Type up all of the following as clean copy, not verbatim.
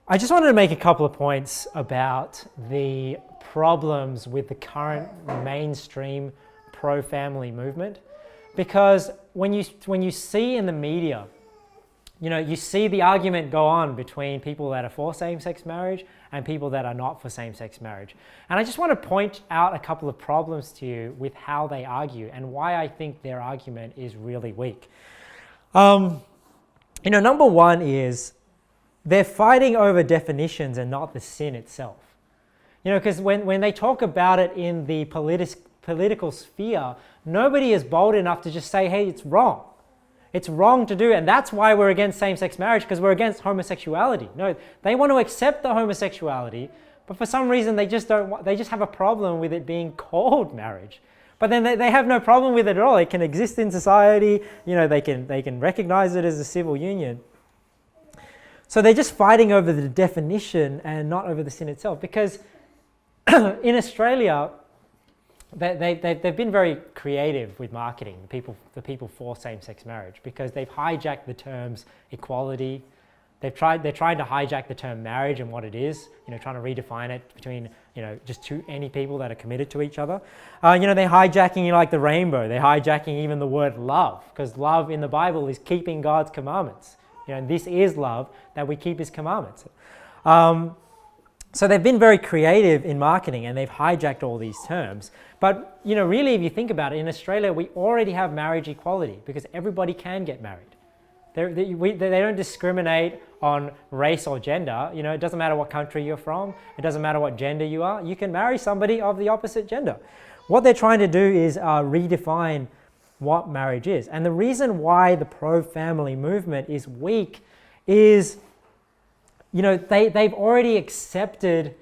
I just wanted to make a couple of points about the problems with the current mainstream pro-family movement, because when you see in the media, you see the argument go on between people that are for same-sex marriage and people that are not for same-sex marriage. And I just want to point out a couple of problems to you with how they argue and why I think their argument is really weak. Number one is they're fighting over definitions and not the sin itself. Because when they talk about it in the political sphere, nobody is bold enough to just say, hey, it's wrong. It's wrong to do, and that's why we're against same-sex marriage, because we're against homosexuality. No, they want to accept the homosexuality, but for some reason they just have a problem with it being called marriage. But then they have no problem with it at all. It can exist in society, they can recognize it as a civil union. So they're just fighting over the definition and not over the sin itself, because in Australia, they've been very creative with marketing, the people for same-sex marriage, because they've hijacked the terms equality. They're trying to hijack the term marriage and what it is, trying to redefine it between, just any people that are committed to each other. They're hijacking like the rainbow. They're hijacking even the word love, because love in the Bible is keeping God's commandments. This is love, that we keep his commandments. So they've been very creative in marketing, and they've hijacked all these terms. But really, if you think about it, in Australia, we already have marriage equality because everybody can get married. They don't discriminate on race or gender. It doesn't matter what country you're from. It doesn't matter what gender you are. You can marry somebody of the opposite gender. What they're trying to do is redefine what marriage is. And the reason why the pro-family movement is weak is, they've already accepted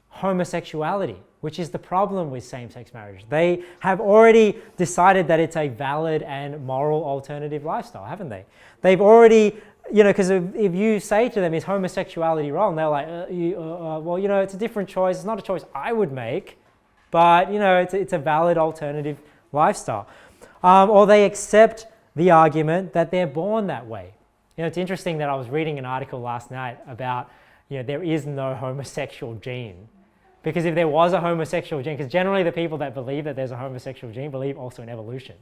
homosexuality, which is the problem with same-sex marriage. They have already decided that it's a valid and moral alternative lifestyle, haven't they? They've already, because if you say to them, is homosexuality wrong? They're like, it's a different choice. It's not a choice I would make, but, it's a valid alternative lifestyle. Or they accept the argument that they're born that way. It's interesting that I was reading an article last night about, there is no homosexual gene. Because if there was a homosexual gene, because generally the people that believe that there's a homosexual gene believe also in evolution.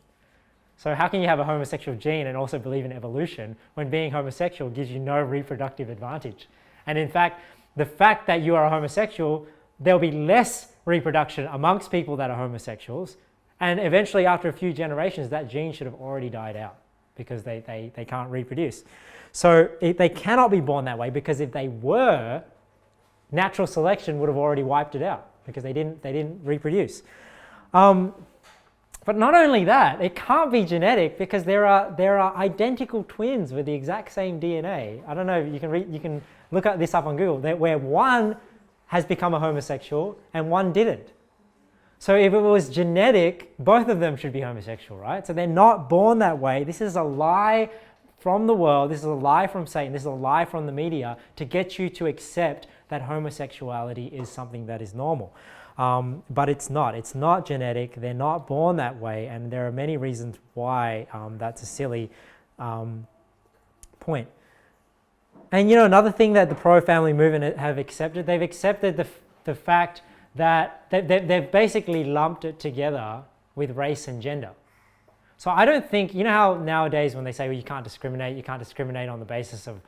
So how can you have a homosexual gene and also believe in evolution when being homosexual gives you no reproductive advantage? And in fact, the fact that you are a homosexual, there'll be less reproduction amongst people that are homosexuals. And eventually, after a few generations, that gene should have already died out because they can't reproduce. So they cannot be born that way, because if they were, natural selection would have already wiped it out because they didn't reproduce. But not only that, it can't be genetic because there are identical twins with the exact same DNA. I don't know, you can look at this up on Google, where one has become a homosexual and one didn't. So if it was genetic, both of them should be homosexual, right? So they're not born that way. This is a lie from the world. This is a lie from Satan. This is a lie from the media to get you to accept that homosexuality is something that is normal. But it's not. It's not genetic. They're not born that way. And there are many reasons why that's a silly point. And another thing that the pro-family movement have accepted, they've accepted the fact that they've basically lumped it together with race and gender. So I don't think, how nowadays when they say, well, you can't discriminate on the basis of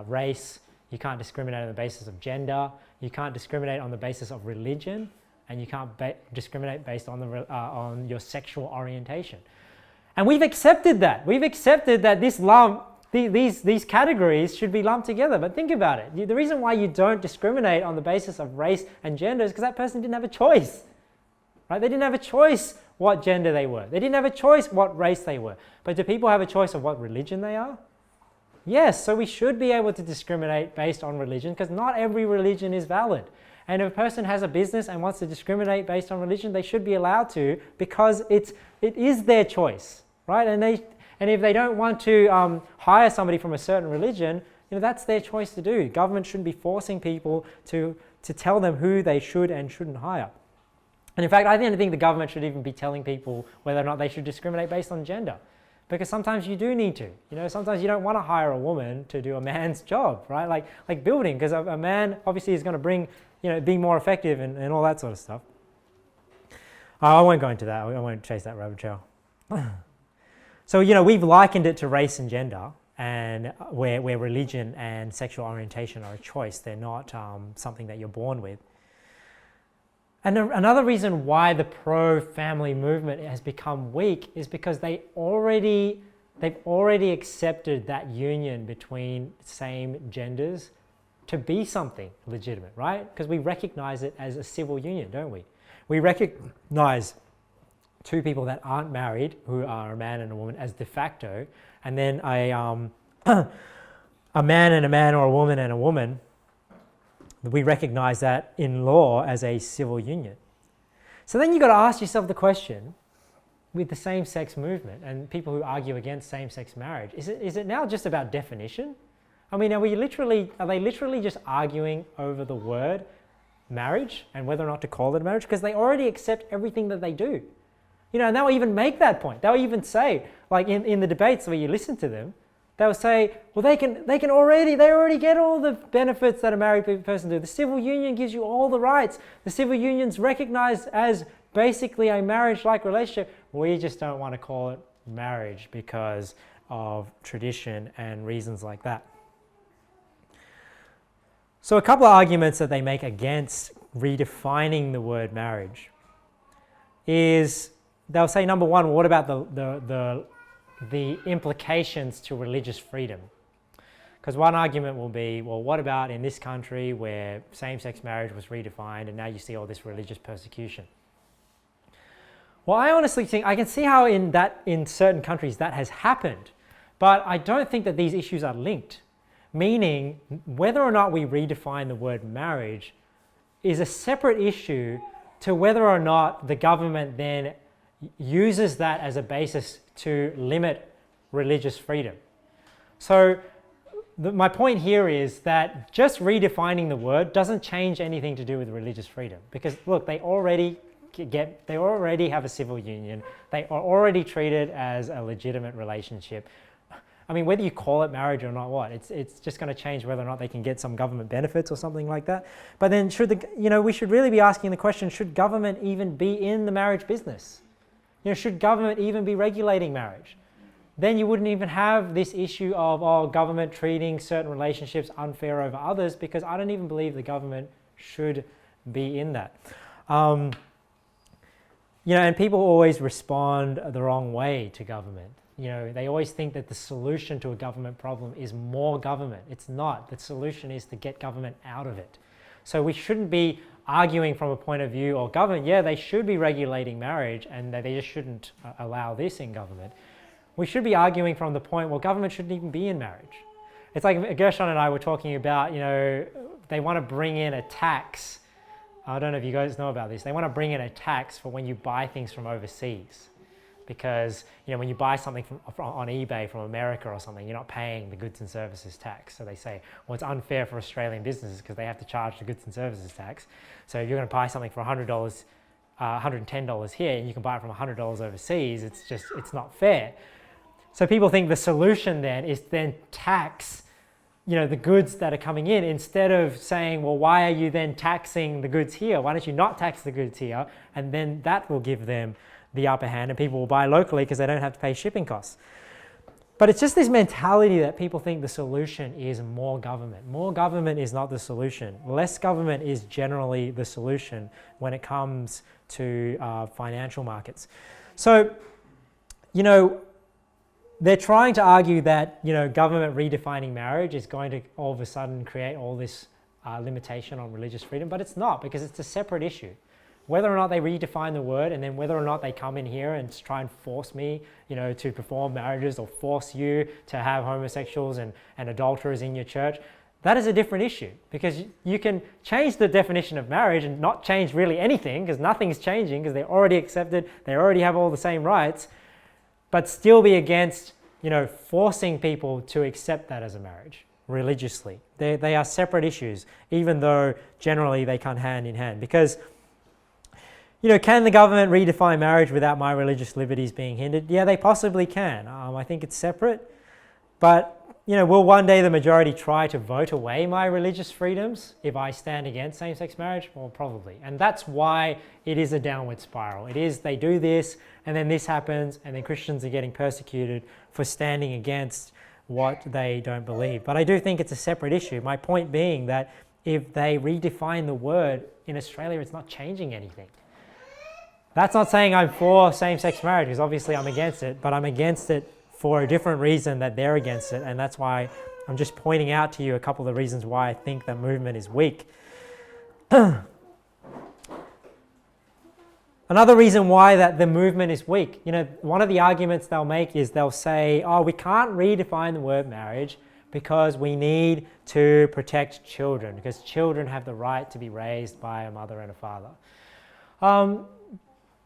race, you can't discriminate on the basis of gender, you can't discriminate on the basis of religion, and you can't discriminate based on your sexual orientation. And we've accepted that. We've accepted that these categories should be lumped together. But think about it. The reason why you don't discriminate on the basis of race and gender is because that person didn't have a choice. Right? They didn't have a choice what gender they were. They didn't have a choice what race they were. But do people have a choice of what religion they are? Yes, so we should be able to discriminate based on religion, because not every religion is valid. And if a person has a business and wants to discriminate based on religion, they should be allowed to, because it is their choice, right? And if they don't want to hire somebody from a certain religion, that's their choice to do. Government shouldn't be forcing people to tell them who they should and shouldn't hire. And in fact, I don't think the government should even be telling people whether or not they should discriminate based on gender. because sometimes you do need to. Sometimes you don't want to hire a woman to do a man's job, right? Like building, because a man obviously is going to bring, being more effective and all that sort of stuff. I won't go into that. I won't chase that rabbit trail. So, we've likened it to race and gender, and where religion and sexual orientation are a choice. They're not something that you're born with. And another reason why the pro-family movement has become weak is because they've already accepted that union between same genders to be something legitimate, right? Because we recognize it as a civil union, don't we? We recognize two people that aren't married, who are a man and a woman, as de facto, and then a man and a man, or a woman and a woman, we recognize that in law as a civil union. So then you've got to ask yourself the question, with the same-sex movement and people who argue against same-sex marriage, is it now just about definition? I mean, are they literally just arguing over the word marriage and whether or not to call it a marriage? Because they already accept everything that they do. And they'll even make that point. They'll even say, like in the debates where you listen to them, they'll say, well, they already get all the benefits that a married person do. The civil union gives you all the rights. The civil union's recognized as basically a marriage-like relationship. We just don't want to call it marriage because of tradition and reasons like that. So a couple of arguments that they make against redefining the word marriage is, they'll say, number one, what about the implications to religious freedom? Because one argument will be, well, what about in this country where same-sex marriage was redefined and now you see all this religious persecution? Well, I honestly think I can see how in certain countries that has happened, but I don't think that these issues are linked. Meaning, whether or not we redefine the word marriage is a separate issue to whether or not the government then uses that as a basis to limit religious freedom. So my point here is that just redefining the word doesn't change anything to do with religious freedom, because look, they already have a civil union. They are already treated as a legitimate relationship. I mean, whether you call it marriage or not, it's just going to change whether or not they can get some government benefits or something like that. But then we should really be asking the question, should government even be in the marriage business? Should government even be regulating marriage? Then you wouldn't even have this issue of government treating certain relationships unfair over others, because I don't even believe the government should be in that. And people always respond the wrong way to government. They always think that the solution to a government problem is more government. It's not. The solution is to get government out of it. So we shouldn't be arguing from a point of view, or government, they should be regulating marriage and that they just shouldn't allow this in government. We should be arguing from the point, well, government shouldn't even be in marriage. It's like Gershon and I were talking about, they want to bring in a tax. I don't know if you guys know about this. They want to bring in a tax for when you buy things from overseas. Because when you buy something on eBay from America or something, you're not paying the goods and services tax. So they say, well, it's unfair for Australian businesses because they have to charge the goods and services tax. So if you're going to buy something for $100, $110 here, and you can buy it from $100 overseas, it's not fair. So people think the solution then is then tax the goods that are coming in, instead of saying, well, why are you then taxing the goods here? Why don't you not tax the goods here? And then that will give them the upper hand, and people will buy locally because they don't have to pay shipping costs. But it's just this mentality that people think the solution is more government. More government is not the solution. Less government is generally the solution when it comes to financial markets. So, they're trying to argue that, government redefining marriage is going to all of a sudden create all this limitation on religious freedom, but it's not, because it's a separate issue. Whether or not they redefine the word, and then whether or not they come in here and try and force me, to perform marriages, or force you to have homosexuals and adulterers in your church, that is a different issue, because you can change the definition of marriage and not change really anything, because nothing's changing, because they're already accepted, they already have all the same rights, but still be against, forcing people to accept that as a marriage religiously. They are separate issues, even though generally they come hand in hand, because can the government redefine marriage without my religious liberties being hindered? Yeah, they possibly can. I think it's separate. But, will one day the majority try to vote away my religious freedoms if I stand against same-sex marriage? Well, probably. And that's why it is a downward spiral. It is, they do this, and then this happens, and then Christians are getting persecuted for standing against what they don't believe. But I do think it's a separate issue. My point being that if they redefine the word in Australia, it's not changing anything. That's not saying I'm for same-sex marriage, because obviously I'm against it, but I'm against it for a different reason that they're against it, and that's why I'm just pointing out to you a couple of reasons why I think the movement is weak. Another reason why that the movement is weak, one of the arguments they'll make is they'll say, oh, we can't redefine the word marriage because we need to protect children, because children have the right to be raised by a mother and a father.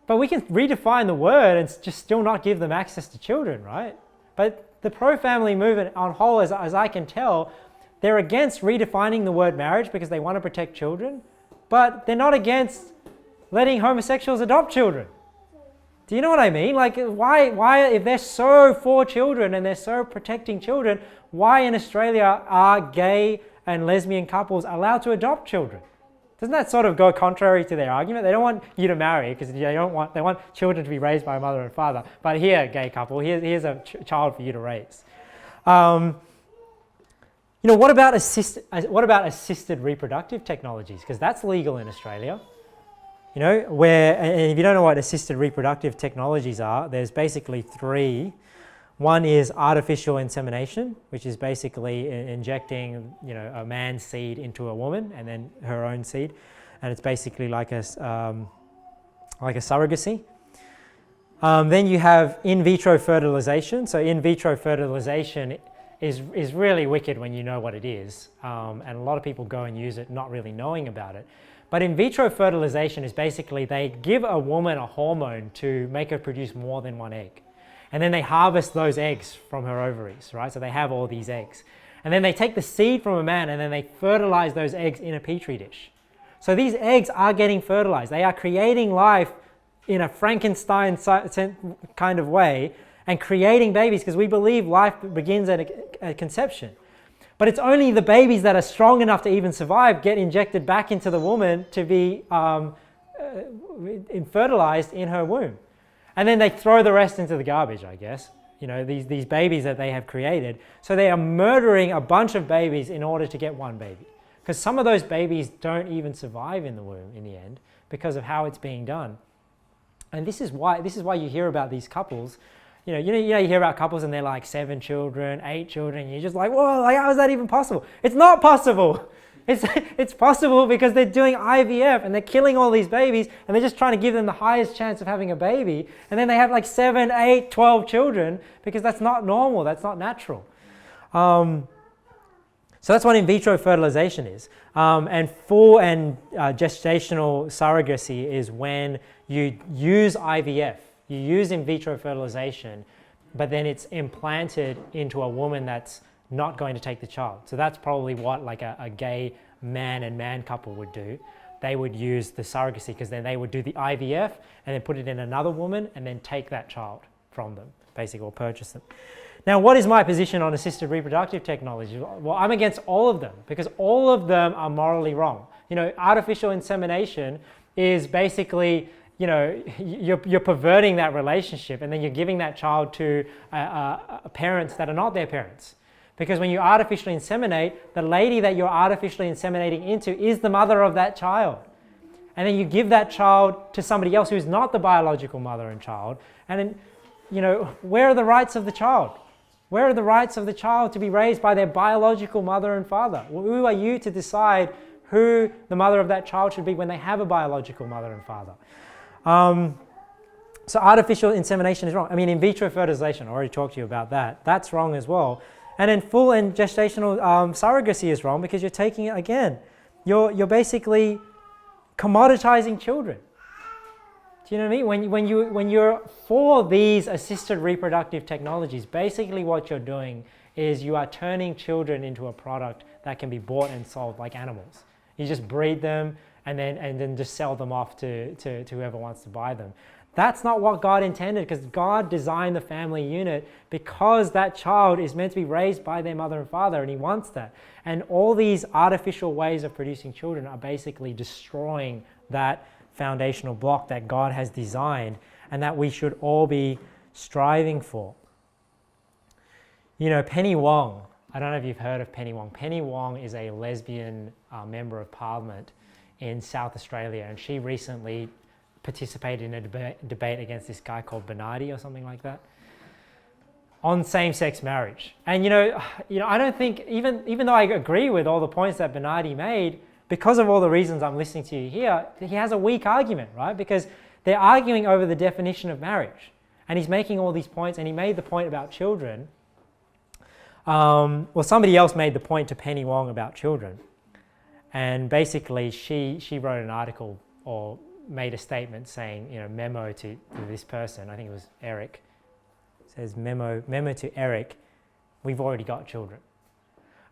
But we can redefine the word and just still not give them access to children, right? But the pro-family movement on whole, as I can tell, they're against redefining the word marriage because they want to protect children, but they're not against letting homosexuals adopt children. Do you know what I mean? Like, why, if they're so for children and they're so protecting children, why in Australia are gay and lesbian couples allowed to adopt children? Doesn't that sort of go contrary to their argument? They don't want you to marry because they want children to be raised by a mother and father. But here, gay couple, here's a child for you to raise. What about assisted reproductive technologies? Because that's legal in Australia. And if you don't know what assisted reproductive technologies are, there's basically three. One is artificial insemination, which is basically injecting, a man's seed into a woman and then her own seed, and it's basically like a surrogacy. Then you have in vitro fertilization. So in vitro fertilization is really wicked when you know what it is, and a lot of people go and use it not really knowing about it. But in vitro fertilization is basically they give a woman a hormone to make her produce more than one egg. And then they harvest those eggs from her ovaries, right? So they have all these eggs. And then they take the seed from a man and then they fertilize those eggs in a petri dish. So these eggs are getting fertilized. They are creating life in a Frankenstein kind of way and creating babies, because we believe life begins at conception. But it's only the babies that are strong enough to even survive get injected back into the woman to be fertilized in her womb. And then they throw the rest into the garbage, I guess. These babies that they have created. So they are murdering a bunch of babies in order to get one baby. Because some of those babies don't even survive in the womb in the end because of how it's being done. And this is why you hear about these couples. You hear about couples and they're like 7 children, 8 children, and you're just like, whoa, how is that even possible? It's not possible. It's possible because they're doing IVF and they're killing all these babies and they're just trying to give them the highest chance of having a baby. And then they have like 7, 8, 12 children because that's not normal. That's not natural. So that's what in vitro fertilization is. And full and gestational surrogacy is when you use IVF. You use in vitro fertilization, but then it's implanted into a woman that's not going to take the child. So that's probably what like a gay man and man couple would do. They would use the surrogacy because then they would do the IVF and then put it in another woman and then take that child from them, basically, or purchase them. Now, what is my position on assisted reproductive technology? Well, I'm against all of them because all of them are morally wrong. Artificial insemination is basically, you're perverting that relationship and then you're giving that child to parents that are not their parents. Because when you artificially inseminate, the lady that you're artificially inseminating into is the mother of that child. And then you give that child to somebody else who's not the biological mother and child. And then, where are the rights of the child? Where are the rights of the child to be raised by their biological mother and father? Who are you to decide who the mother of that child should be when they have a biological mother and father? So artificial insemination is wrong. I mean, in vitro fertilization, I already talked to you about that. That's wrong as well. And then full and gestational surrogacy is wrong because you're taking it again. You're basically commoditizing children. Do you know what I mean? When you're for these assisted reproductive technologies, basically what you're doing is you are turning children into a product that can be bought and sold like animals. You just breed them and then just sell them off to whoever wants to buy them. That's not what God intended, because God designed the family unit because that child is meant to be raised by their mother and father, and he wants that. And all these artificial ways of producing children are basically destroying that foundational block that God has designed and that we should all be striving for. You know, Penny Wong, I don't know if you've heard of Penny Wong. Penny Wong is a lesbian member of parliament in South Australia, and she recently participated in a debate against this guy called Bernardi or something like that on same-sex marriage. And you know, I don't think, even though I agree with all the points that Bernardi made, because of all the reasons I'm listening to you here, he has a weak argument, right? Because they're arguing over the definition of marriage, and he's making all these points, and he made the point about children. Well, somebody else made the point to Penny Wong about children, and basically she wrote an article or made a statement saying, you know, memo to this person, I think it was Eric, it says memo to Eric, we've already got children.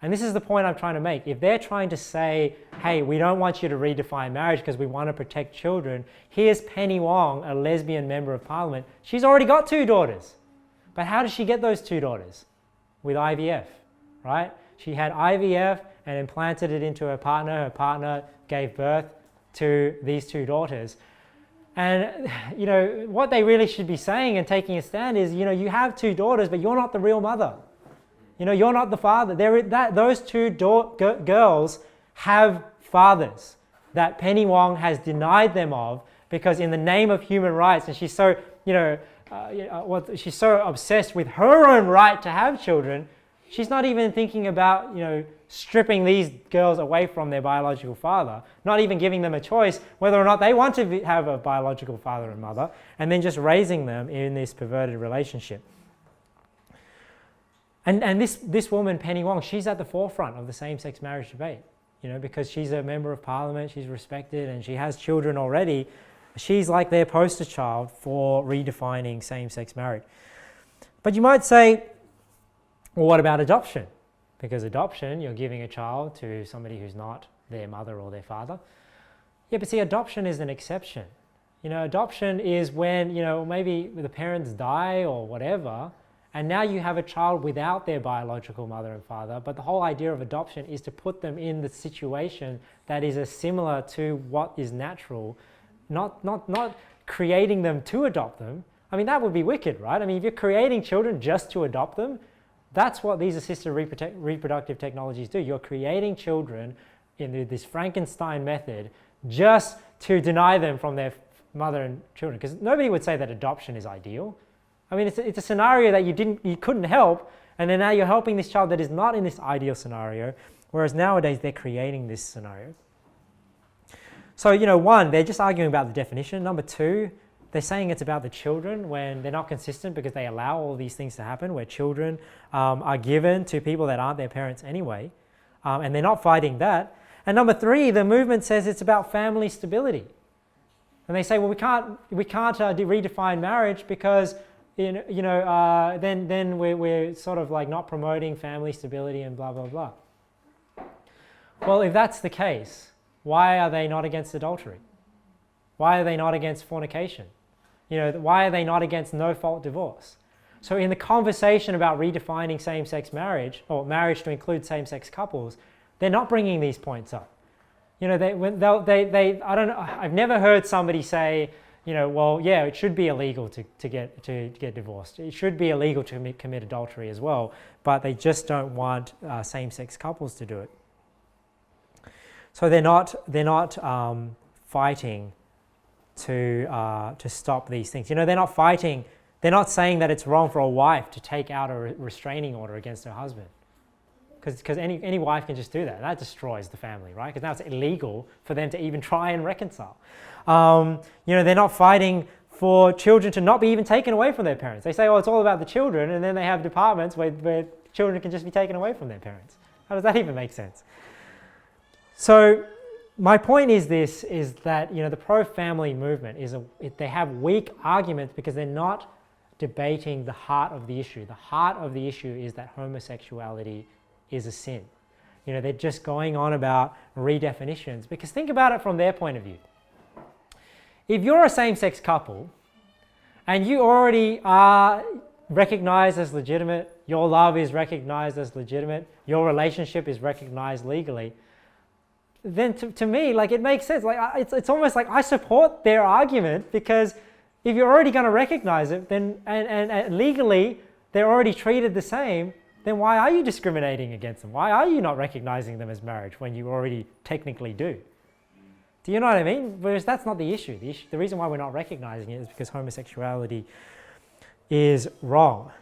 And this is the point I'm trying to make. If they're trying to say, hey, we don't want you to redefine marriage because we want to protect children, here's Penny Wong, a lesbian member of parliament. She's already got 2 daughters. But how does she get those 2 daughters? With IVF, right? She had IVF and implanted it into her partner. Her partner gave birth to these 2 daughters. And, you know, what they really should be saying and taking a stand is, you know, you have 2 daughters, but you're not the real mother. You know, you're not the father. Those 2 girls have fathers that Penny Wong has denied them of, because in the name of human rights, and she's so, she's so obsessed with her own right to have children, she's not even thinking about, you know, stripping these girls away from their biological father, not even giving them a choice whether or not they want to have a biological father and mother, and then just raising them in this perverted relationship. And this woman, Penny Wong, she's at the forefront of the same-sex marriage debate, you know, because she's a member of parliament, she's respected, and she has children already. She's like their poster child for redefining same-sex marriage. But you might say, well, what about adoption? Because adoption, you're giving a child to somebody who's not their mother or their father. Yeah, but see, adoption is an exception. You know, adoption is when, you know, maybe the parents die or whatever, and now you have a child without their biological mother and father. But the whole idea of adoption is to put them in the situation that is as similar to what is natural, not creating them to adopt them. I mean, that would be wicked, right? I mean, if you're creating children just to adopt them, that's what these assisted reproductive technologies do. You're creating children in this Frankenstein method just to deny them from their mother and children. Because nobody would say that adoption is ideal. I mean, it's a scenario that you couldn't help, and then now you're helping this child that is not in this ideal scenario, whereas nowadays they're creating this scenario. So, you know, 1, they're just arguing about the definition. Number 2, they're saying it's about the children when they're not consistent, because they allow all these things to happen where children are given to people that aren't their parents anyway, and they're not fighting that. And number 3, the movement says it's about family stability. And they say, well, we can't redefine marriage because then we're sort of like not promoting family stability and blah, blah, blah. Well, if that's the case, why are they not against adultery? Why are they not against fornication? You know, why are they not against no-fault divorce? So in the conversation about redefining same-sex marriage, or marriage to include same-sex couples, they're not bringing these points up. You know, I don't know, I've never heard somebody say, you know, well, yeah, it should be illegal to get divorced. It should be illegal to commit adultery as well, but they just don't want same-sex couples to do it. So they're not fighting to stop these things. You know, they're not fighting. They're not saying that it's wrong for a wife to take out a restraining order against her husband, because any wife can just do that. That destroys the family, right? Because now it's illegal for them to even try and reconcile. You know, they're not fighting for children to not be even taken away from their parents. They say, oh, it's all about the children, and then they have departments where children can just be taken away from their parents. How does that even make sense? So my point is that, you know, the pro-family movement they have weak arguments because they're not debating the heart of the issue. The heart of the issue is that homosexuality is a sin. You know, they're just going on about redefinitions, because think about it from their point of view. If you're a same-sex couple and you already are recognized as legitimate, your love is recognized as legitimate, your relationship is recognized legally, then to me, like, it makes sense. Like, it's almost like I support their argument, because if you're already going to recognize it, then and legally they're already treated the same, then why are you discriminating against them? Why are you not recognizing them as marriage when you already technically do? Do you know what I mean? Whereas that's not the issue. The reason why we're not recognizing it is because homosexuality is wrong.